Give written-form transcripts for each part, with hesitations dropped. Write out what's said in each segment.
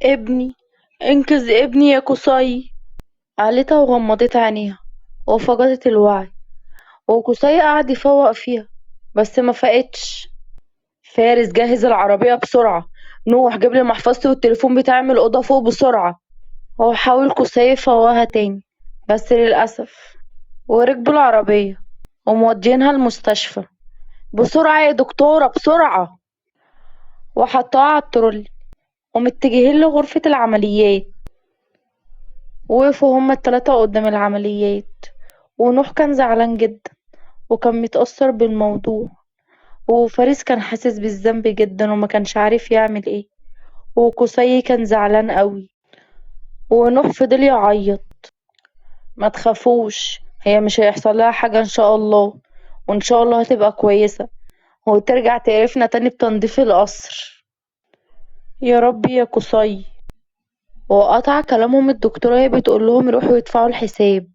ابني، انقذ ابني يا قصي. قالتها وغمضت عينيها وفقدت الوعي، وقصي قعد يفوق فيها بس ما فقتش. فارس جهز العربية بسرعة. نوح جيب لي محفظتي والتليفون بتاعي من الأوضة فوق بسرعة. هو حاول قصي يفوقها تاني بس للأسف. وركبوا العربية ومودينها المستشفى. بسرعة يا دكتورة بسرعة. وحطوها على الترولي ومتجهين لغرفة العمليات. وقفوا هما التلاتة قدام العمليات، ونوح كان زعلان جدا وكان متأثر بالموضوع، وفارس كان حاسس بالذنب جدا وما كانش عارف يعمل ايه، وقصي كان زعلان قوي. ونوح فضل يعيط. ما تخافوش، هي مش هيحصل لها حاجة ان شاء الله، وان شاء الله هتبقى كويسة وترجع تعرفنا تاني بتنظيف القصر. يا رب يا قصي. وقطع كلامهم الدكتورة وهي بتقول لهم يروحوا يدفعوا الحساب.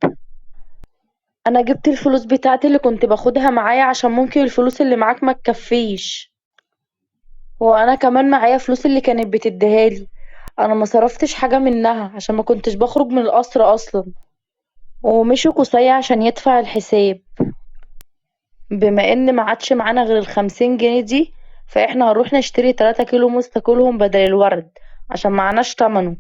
انا جبت الفلوس بتاعتي اللي كنت باخدها معايا عشان ممكن الفلوس اللي معاك ما تكفيش. وانا كمان معايا فلوس اللي كانت بتديهالي. انا ما صرفتش حاجة منها عشان ما كنتش بخرج من القصر اصلا. ومشي قصي عشان يدفع الحساب. بما ان ما عادش معانا غير ال50 جنيه دي، فاحنا هنروح نشتري 3 كيلو موز تاكلهم بدل الورد عشان معناش تمنه.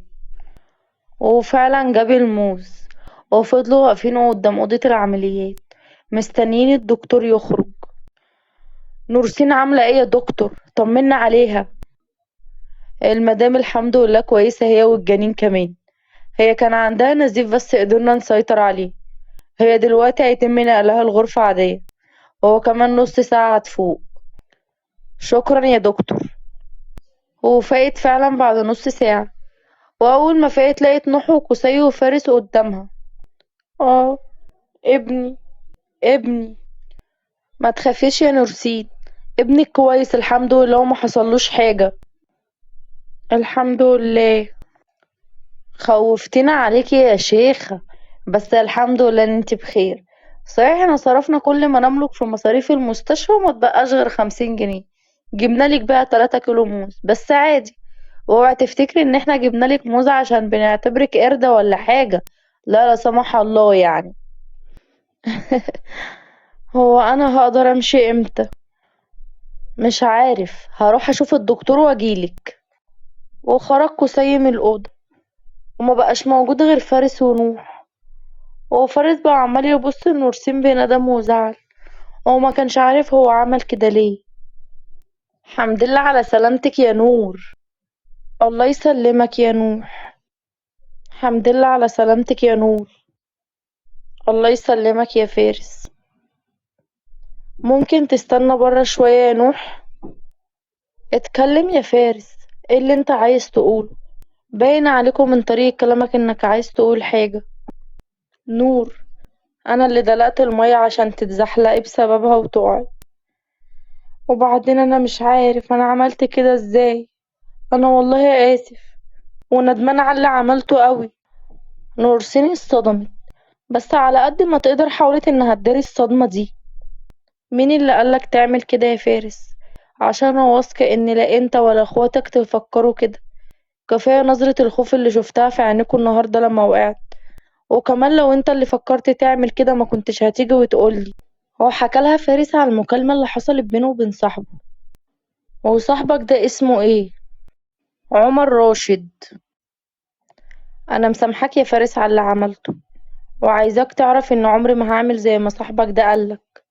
وفعلا جاب الموز. وفضلوا واقفين قدام أوضة العمليات مستنيين الدكتور يخرج. نورسين عاملة ايه يا دكتور؟ طمنا عليها. المدام الحمد لله كويسة هي والجنين كمان. هي كان عندها نزيف بس قدرنا نسيطر عليه. هي دلوقتي هيتم نقلها الغرفة عادية، وهو كمان نص ساعة هتفوق. شكرا يا دكتور. وفاقت فعلا بعد نص ساعة. وأول ما فاقت لقيت نوح وقصي وفارس قدامها. اه، ابني، ابني. ما تخافيش يا نورسين، ابنك كويس الحمد لله وما حصلوش حاجة. الحمد لله. خوفتنا عليكي يا شيخة، بس الحمد لله ان انت بخير. صحيح احنا صرفنا كل ما نملك في مصاريف المستشفى وما تبقاش غير 50 جنيه. جبنا لك بقى 3 كيلو موز بس عادي. واوعي تفتكري ان احنا جبنا لك موز عشان بنعتبرك قردة ولا حاجة. لا لا سمح الله يعني. هو انا هقدر امشي امتى؟ مش عارف، هروح اشوف الدكتور واجيلك. وخرج قسيم من الأوضة وما بقاش موجود غير فارس ونوح. وهو فارس بقى عمال يبص لنورسين بندم وزعل، وهو ما كانش عارف هو عمل كده ليه. حمد لله على سلامتك يا نور. الله يسلمك يا نوح. حمد لله على سلامتك يا نور. الله يسلمك يا فارس. ممكن تستنى برا شوية يا نوح؟ اتكلم يا فارس، ايه اللي انت عايز تقوله؟ باين عليكم من طريقة كلامك انك عايز تقول حاجة. نور، انا اللي دلقت المية عشان تتزحلقي بسببها وتقعي. وبعدين انا مش عارف انا عملت كده ازاي. انا والله اسف وندمان على اللي عملته قوي. نورسين اصطدمت، بس على قد ما تقدر حاولت انها تداري الصدمة دي. مين اللي قالك تعمل كده يا فارس؟ عشان انا واثقة ان لا انت ولا اخواتك تفكروا كده. كفاية نظرة الخوف اللي شفتها في عينيكوا النهاردة لما وقعت. وكمان لو انت اللي فكرت تعمل كده ما كنتش هتيجي وتقولي. هو حكالها فارس على المكالمة اللي حصلت بينه وبين صاحبه. وصاحبك ده اسمه ايه؟ عمر راشد. انا مسامحاك يا فارس على اللي عملته، وعايزاك تعرف ان عمري ما هعمل زي ما صاحبك ده قالك.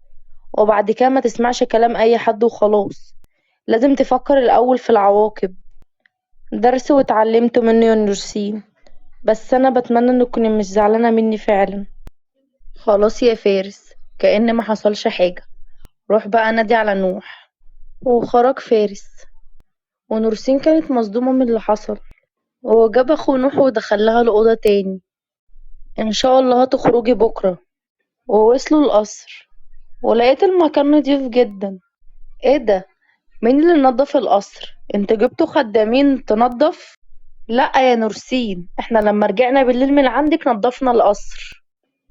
وبعد كده ما تسمعش كلام اي حد وخلاص. لازم تفكر الاول في العواقب. درس واتعلمته منه يا نورسين، بس انا بتمنى انك تكوني مش زعلانة مني فعلا. خلاص يا فارس، كأن ما حصلش حاجة. روح بقى نادي على نوح. وخرج فارس. ونورسين كانت مصدومة من اللي حصل. وجاب اخو نوح ودخلها الأوضة تاني. ان شاء الله هتخرجي بكرة. ووصلوا القصر ولقيت المكان نضيف جدا. ايه ده؟ مين اللي نظف القصر؟ انتوا جبتوا خدامين تنظف؟ لا يا نورسين، احنا لما رجعنا بالليل من عندك نظفنا القصر.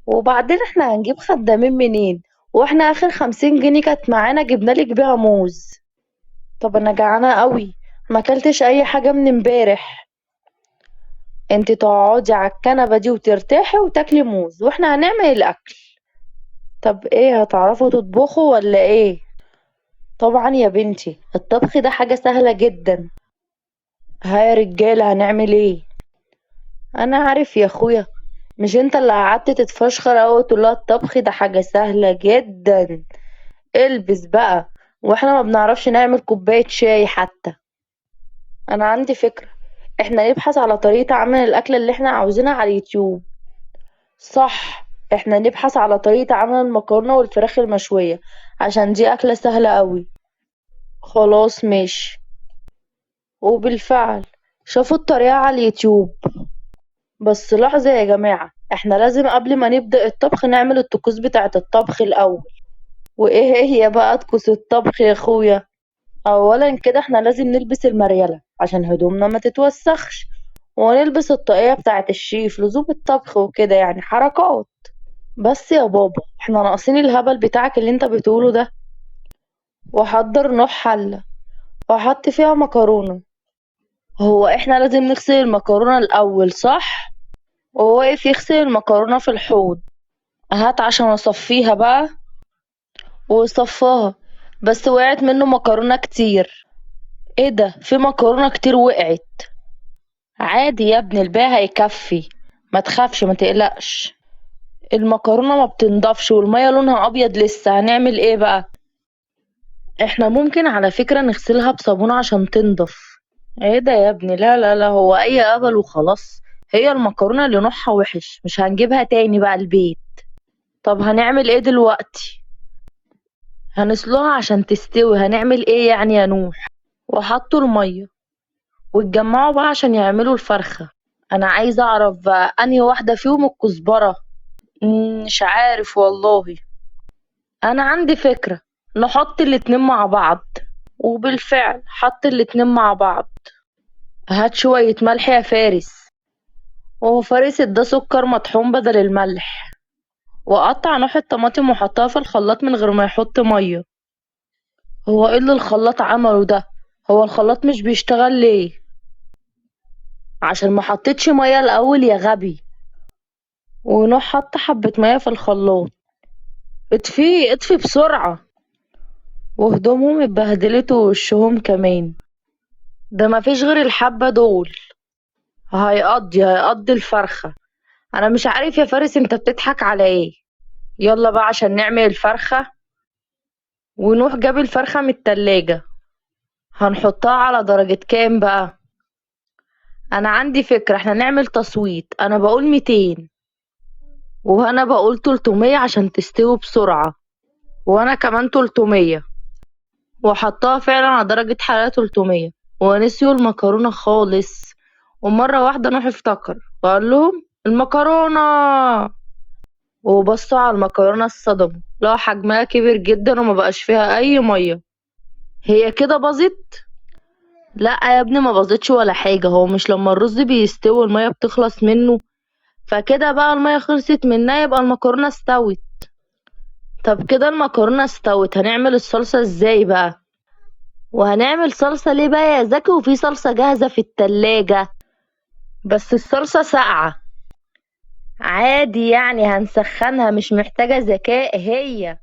وبعدين احنا هنجيب خدامين منين؟ واحنا اخر 50 جنيه كانت معانا جبنا لك بيها موز. طب انا جعانة قوي، ما اكلتش اي حاجة من امبارح. انت تقعدي على الكنبة دي وترتاحي وتاكلي موز واحنا هنعمل الاكل. طب ايه، هتعرفوا تطبخوا ولا ايه؟ طبعا يا بنتي، الطبخ ده حاجة سهلة جدا. ها يا رجالة، هنعمل ايه؟ انا عارف يا اخويا، مش انت اللي قعدت تتفشخر اوي تقول لها الطبخ ده حاجة سهلة جدا؟ البس بقى، واحنا ما بنعرفش نعمل كوباية شاي حتى. انا عندي فكرة، احنا نبحث على طريقة عمل الاكلة اللي احنا عاوزينها على اليوتيوب. صح، احنا نبحث على طريقة عمل المكرونة والفراخ المشوية، عشان دي اكلة سهلة قوي. خلاص ماشي. وبالفعل شافوا الطريقة على اليوتيوب. بس لحظة يا جماعة، احنا لازم قبل ما نبدأ الطبخ نعمل الطقوس بتاعة الطبخ الأول. وايه هي بقى طقوس الطبخ يا اخويا؟ اولا كده احنا لازم نلبس المريلة عشان هدومنا ما تتوسخش، ونلبس الطاقية بتاعة الشيف لزوم الطبخ وكده، يعني حركات. بس يا بابا، احنا ناقصين الهبل بتاعك اللي انت بتقوله ده. وحضر نوع حلة وحط فيها مكرونة. هو احنا لازم نغسل المكرونة الأول صح؟ وهو واقف يغسل المكرونة في الحوض. هات عشان اصفيها بقى. وصفاها، بس وقعت منه مكرونة كتير. ايه ده، في مكرونة كتير وقعت. عادي يا ابني، الباقي هيكفي. ما تخافش، ما تقلقش. المكرونة ما بتنضفش والمية لونها ابيض لسه، هنعمل ايه بقى؟ احنا ممكن على فكرة نغسلها بصابون عشان تنضف. ايه ده يا ابني، لا لا لا، هو اي هبل وخلاص. هي المكرونة اللي نوعها وحش، مش هنجيبها تاني بقى البيت. طب هنعمل ايه دلوقتي؟ هنسلقها عشان تستوي، هنعمل ايه يعني يا نوح؟ وحطوا المية واتجمعوا بقى عشان يعملوا الفرخة. انا عايزة اعرف بقى انهي واحدة فيهم الكزبرة. مش عارف والله. انا عندي فكرة، نحط الاتنين مع بعض. وبالفعل حط الاتنين مع بعض. هات شوية ملح يا فارس. وهو فارس ادى سكر مطحون بدل الملح. وقطع نوع الطماطم وحطها في الخلاط من غير ما يحط مية. هو ايه اللي الخلاط عمله ده؟ هو الخلاط مش بيشتغل ليه؟ عشان ما حطيتش مية الاول يا غبي. ونوح حط حبة مية في الخلاط. اطفيه اطفي بسرعة. وهدومهم اتبهدلت ووشهم كمان. ده مفيش غير الحبة دول. هيقضي الفرخة. انا مش عارف يا فارس انت بتضحك على ايه. يلا بقى عشان نعمل الفرخة. ونوح جاب الفرخة من التلاجة. هنحطها على درجة كام بقى؟ انا عندي فكرة، احنا نعمل تصويت، انا بقول 200. وانا بقول 300 عشان تستوي بسرعة. وانا كمان 300. وحطها فعلا على درجة حرارة 300. ونسيوا المكرونة خالص. ومرة واحدة نوح افتكر وقال لهم المكرونة. وبصوا على المكرونة اتصدموا، لقوا حجمها كبير جدا وما بقاش فيها أي مية. هي كده باظت؟ لا يا ابني، ما باظتش ولا حاجة. هو مش لما الرز بيستوي المية بتخلص منه؟ فكده بقى المية خلصت منها، يبقى المكرونة استوت. طب كده المكرونة استوت، هنعمل الصلصة ازاي بقى؟ وهنعمل صلصة ليه بقى يا زكي، وفي صلصة جاهزة في التلاجة؟ بس الصلصة ساقعة. عادي يعني، هنسخنها، مش محتاجة ذكاء هي.